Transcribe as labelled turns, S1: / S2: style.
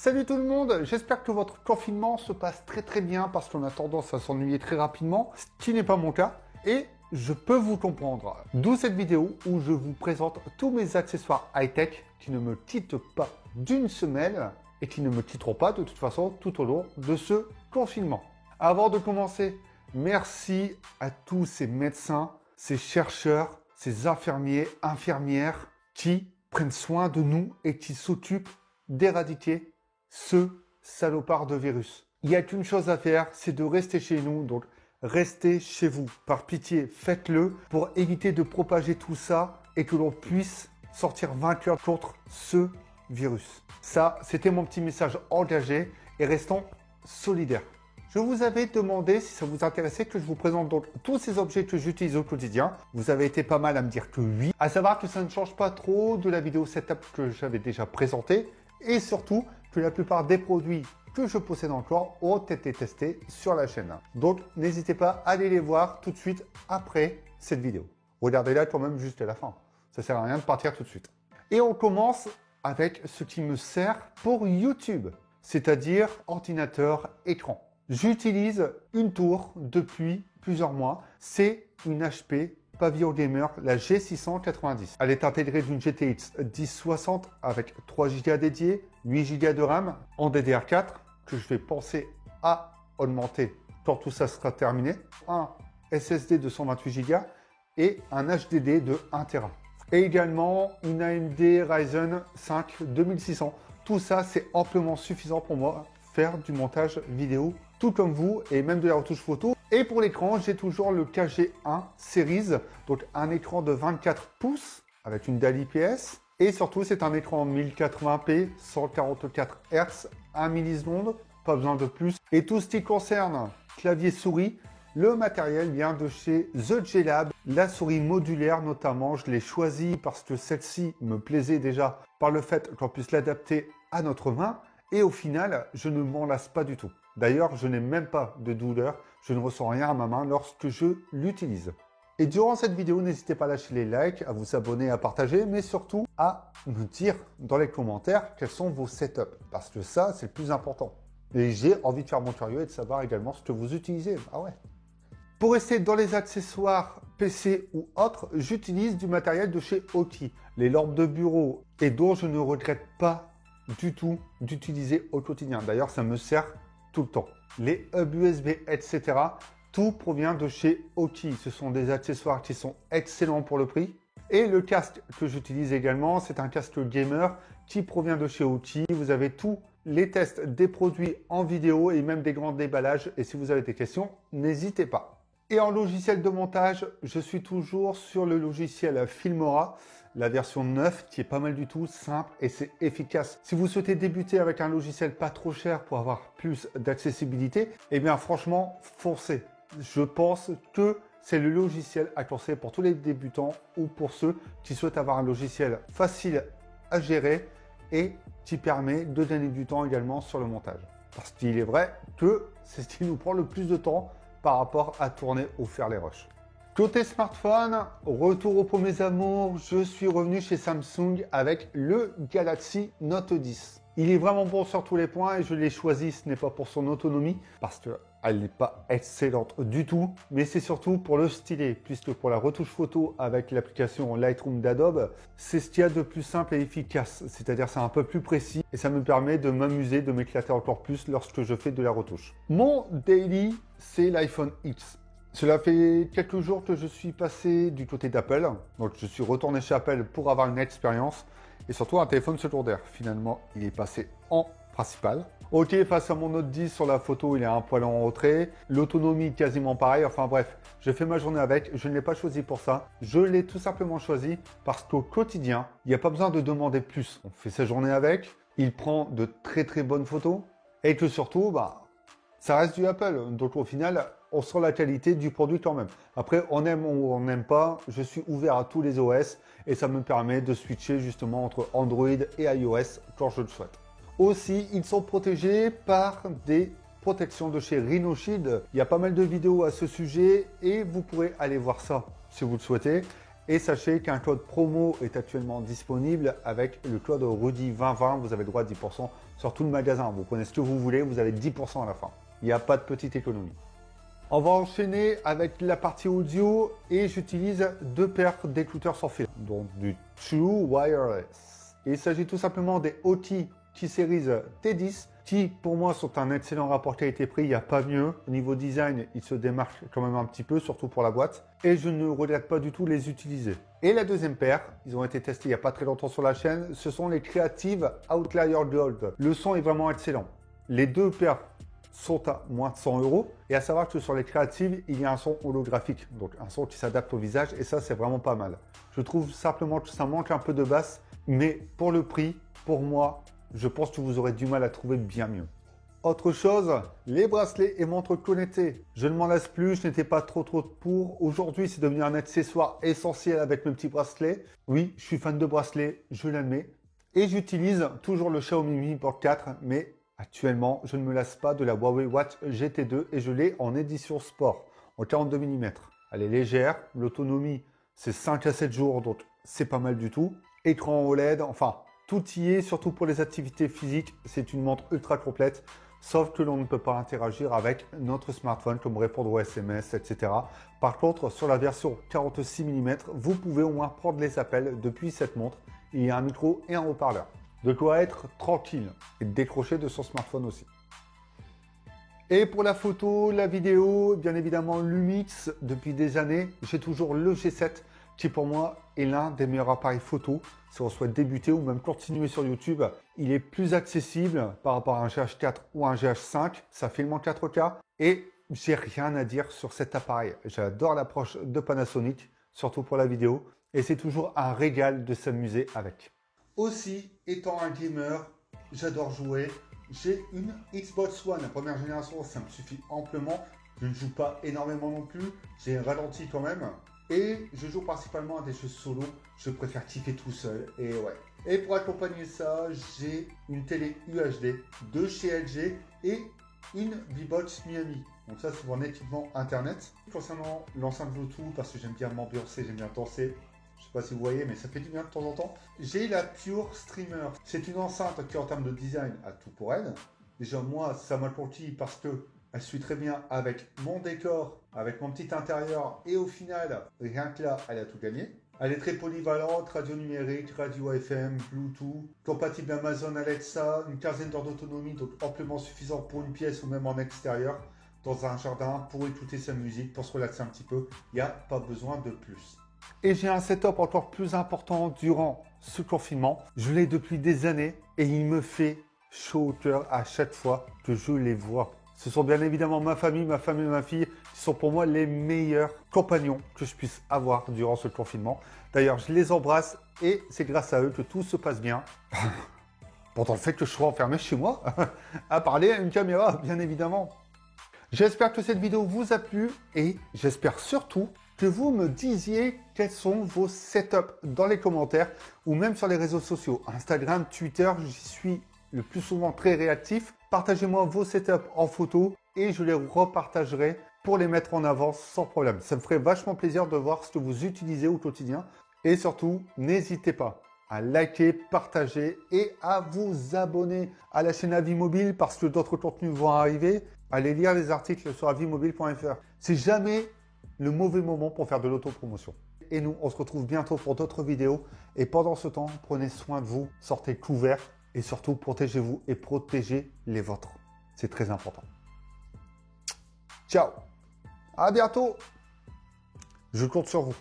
S1: Salut tout le monde, j'espère que votre confinement se passe très bien parce qu'on a tendance à s'ennuyer très rapidement, ce qui n'est pas mon cas, et je peux vous comprendre. D'où cette vidéo où je vous présente tous mes accessoires high-tech qui ne me quittent pas d'une semelle et qui ne me quitteront pas de toute façon tout au long de ce confinement. Avant de commencer, merci à tous ces médecins, ces chercheurs, ces infirmiers, infirmières qui prennent soin de nous et qui s'occupent d'éradiquer ce salopard de virus. Il n'y a qu'une chose à faire, c'est de rester chez nous, donc restez chez vous. Par pitié, faites-le pour éviter de propager tout ça et que l'on puisse sortir vainqueur contre ce virus. Ça, c'était mon petit message engagé et restons solidaires. Je vous avais demandé si ça vous intéressait que je vous présente donc tous ces objets que j'utilise au quotidien. Vous avez été pas mal à me dire que oui. À savoir que ça ne change pas trop de la vidéo setup que j'avais déjà présentée et surtout que la plupart des produits que je possède encore ont été testés sur la chaîne. Donc n'hésitez pas à aller les voir tout de suite après cette vidéo. Regardez-la quand même juste à la fin. Ça sert à rien de partir tout de suite. Et on commence avec ce qui me sert pour YouTube, c'est-à-dire ordinateur, écran. J'utilise une tour depuis plusieurs mois. C'est une HP Pavilion Gamer, la G690. Elle est intégrée d'une GTX 1060 avec 3 Go dédiés, 8 Go de RAM en DDR4 que je vais penser à augmenter quand tout ça sera terminé. Un SSD de 128 Go et un HDD de 1 Tera. Et également une AMD Ryzen 5 2600. Tout ça, c'est amplement suffisant pour moi faire du montage vidéo tout comme vous et même de la retouche photo. Et pour l'écran, j'ai toujours le KG1 Series, donc un écran de 24 pouces avec une dalle IPS. Et surtout, c'est un écran 1080p, 144 Hz, 1 milliseconde, pas besoin de plus. Et tout ce qui concerne clavier souris, le matériel vient de chez The G-Lab. La souris modulaire notamment, je l'ai choisie parce que celle-ci me plaisait déjà par le fait qu'on puisse l'adapter à notre main. Et au final, je ne m'en lasse pas du tout. D'ailleurs, je n'ai même pas de douleur, je ne ressens rien à ma main lorsque je l'utilise. Et durant cette vidéo, n'hésitez pas à lâcher les likes, à vous abonner, à partager, mais surtout à me dire dans les commentaires quels sont vos setups. Parce que ça, c'est le plus important. Et j'ai envie de faire mon curieux et de savoir également ce que vous utilisez. Ah ouais. Pour rester dans les accessoires PC ou autres, j'utilise du matériel de chez Aukey. Les lampes de bureau et dont je ne regrette pas du tout d'utiliser au quotidien. D'ailleurs, ça me sert tout le temps. Les hubs USB, etc. Tout provient de chez Aukey. Ce sont des accessoires qui sont excellents pour le prix. Et le casque que j'utilise également, c'est un casque gamer qui provient de chez Aukey. Vous avez tous les tests des produits en vidéo et même des grands déballages. Et si vous avez des questions, n'hésitez pas. Et en logiciel de montage, je suis toujours sur le logiciel Filmora, la version 9 qui est pas mal du tout, simple et c'est efficace. Si vous souhaitez débuter avec un logiciel pas trop cher pour avoir plus d'accessibilité, eh bien franchement, foncez. Je pense que c'est le logiciel à conseiller pour tous les débutants ou pour ceux qui souhaitent avoir un logiciel facile à gérer et qui permet de gagner du temps également sur le montage. Parce qu'il est vrai que c'est ce qui nous prend le plus de temps par rapport à tourner ou faire les rushs. Côté smartphone, retour aux premiers amours, je suis revenu chez Samsung avec le Galaxy Note 10. Il est vraiment bon sur tous les points et je l'ai choisi, ce n'est pas pour son autonomie, parce qu'elle n'est pas excellente du tout, mais c'est surtout pour le stylet, puisque pour la retouche photo avec l'application Lightroom d'Adobe, c'est ce qu'il y a de plus simple et efficace, c'est-à-dire c'est un peu plus précis et ça me permet de m'amuser, de m'éclater encore plus lorsque je fais de la retouche. Mon daily, c'est l'iPhone X. Cela fait quelques jours que je suis passé du côté d'Apple, donc je suis retourné chez Apple pour avoir une expérience et surtout un téléphone secondaire. Finalement, il est passé en principal. Ok, face à mon Note 10 sur la photo, il est un poil en retrait. L'autonomie quasiment pareil. Enfin bref, je fais ma journée avec. Je ne l'ai pas choisi pour ça. Je l'ai tout simplement choisi parce qu'au quotidien, il n'y a pas besoin de demander plus. On fait sa journée avec. Il prend de très bonnes photos et que surtout, ça reste du Apple. Donc au final, on sent la qualité du produit quand même. Après, on aime ou on n'aime pas, je suis ouvert à tous les OS et ça me permet de switcher justement entre Android et iOS quand je le souhaite. Aussi, ils sont protégés par des protections de chez Rhino Shield. Il y a pas mal de vidéos à ce sujet et vous pourrez aller voir ça si vous le souhaitez. Et sachez qu'un code promo est actuellement disponible avec le code Rudy2020. Vous avez droit à 10% sur tout le magasin. Vous prenez ce que vous voulez, vous avez 10% à la fin. Il n'y a pas de petite économie. On va enchaîner avec la partie audio et j'utilise deux paires d'écouteurs sans fil, donc du True Wireless. Il s'agit tout simplement des OT T-Series T10 qui pour moi sont un excellent rapport qualité-prix, il n'y a pas mieux. Au niveau design, ils se démarquent quand même un petit peu, surtout pour la boîte. Et je ne regrette pas du tout les utiliser. Et la deuxième paire, ils ont été testés il n'y a pas très longtemps sur la chaîne, ce sont les Creative Outlier Gold. Le son est vraiment excellent. Les deux paires sont à moins de 100 €. Et à savoir que sur les Creative, il y a un son holographique, donc un son qui s'adapte au visage et ça c'est vraiment pas mal. Je trouve simplement que ça manque un peu de basse, mais pour le prix, pour moi, je pense que vous aurez du mal à trouver bien mieux. Autre chose, les bracelets et montres connectées. Je ne m'en lasse plus, je n'étais pas trop pour. Aujourd'hui, c'est devenu un accessoire essentiel avec mes petits bracelets. Oui, je suis fan de bracelets, je l'admets. Et j'utilise toujours le Xiaomi Mi Band 4, mais actuellement, je ne me lasse pas de la Huawei Watch GT2 et je l'ai en édition sport, en 42 mm. Elle est légère, l'autonomie, c'est 5 à 7 jours, donc c'est pas mal du tout. Écran OLED, enfin, tout y est, surtout pour les activités physiques. C'est une montre ultra complète, sauf que l'on ne peut pas interagir avec notre smartphone, comme répondre aux SMS, etc. Par contre, sur la version 46 mm, vous pouvez au moins prendre les appels depuis cette montre. Il y a un micro et un haut-parleur. De quoi être tranquille et décrocher de son smartphone aussi. Et pour la photo, la vidéo, bien évidemment Lumix, depuis des années, j'ai toujours le G7 qui pour moi est l'un des meilleurs appareils photo. Si on souhaite débuter ou même continuer sur YouTube, il est plus accessible par rapport à un GH4 ou un GH5. Ça filme en 4K et j'ai rien à dire sur cet appareil. J'adore l'approche de Panasonic, surtout pour la vidéo. Et c'est toujours un régal de s'amuser avec. Aussi, étant un gamer, j'adore jouer. J'ai une Xbox One, la première génération, ça me suffit amplement. Je ne joue pas énormément non plus, j'ai un ralenti quand même. Et je joue principalement à des jeux solo, je préfère kiffer tout seul, et ouais. Et pour accompagner ça, j'ai une télé UHD de chez LG et une V-Box Miami. Donc ça, c'est mon équipement internet. Concernant l'enceinte Bluetooth, parce que j'aime bien m'ambiancer, j'aime bien danser. Je sais pas si vous voyez, mais ça fait du bien de temps en temps. J'ai la Pure Streamer. C'est une enceinte qui, en termes de design, a tout pour elle. Déjà, moi, ça m'a conquis parce que elle suit très bien avec mon décor, avec mon petit intérieur. Et au final, rien que là, elle a tout gagné. Elle est très polyvalente, radio numérique, radio FM, Bluetooth, compatible Amazon Alexa, une quinzaine d'heures d'autonomie, donc amplement suffisant pour une pièce ou même en extérieur, dans un jardin, pour écouter sa musique, pour se relaxer un petit peu. Il n'y a pas besoin de plus. Et j'ai un setup encore plus important durant ce confinement. Je l'ai depuis des années et il me fait chaud au cœur à chaque fois que je les vois. Ce sont bien évidemment ma famille et ma fille qui sont pour moi les meilleurs compagnons que je puisse avoir durant ce confinement. D'ailleurs, je les embrasse et c'est grâce à eux que tout se passe bien. Pourtant, le fait que je sois enfermé chez moi, à parler à une caméra, bien évidemment. J'espère que cette vidéo vous a plu et j'espère surtout que vous me disiez quels sont vos setups dans les commentaires ou même sur les réseaux sociaux. Instagram, Twitter, j'y suis le plus souvent très réactif. Partagez-moi vos setups en photo et je les repartagerai pour les mettre en avant sans problème. Ça me ferait vachement plaisir de voir ce que vous utilisez au quotidien. Et surtout, n'hésitez pas à liker, partager et à vous abonner à la chaîne Avis Mobile parce que d'autres contenus vont arriver. Allez lire les articles sur avismobile.fr. C'est jamais le mauvais moment pour faire de l'autopromotion. Et nous, on se retrouve bientôt pour d'autres vidéos. Et pendant ce temps, prenez soin de vous, sortez couverts et surtout protégez-vous et protégez les vôtres. C'est très important. Ciao. À bientôt. Je compte sur vous.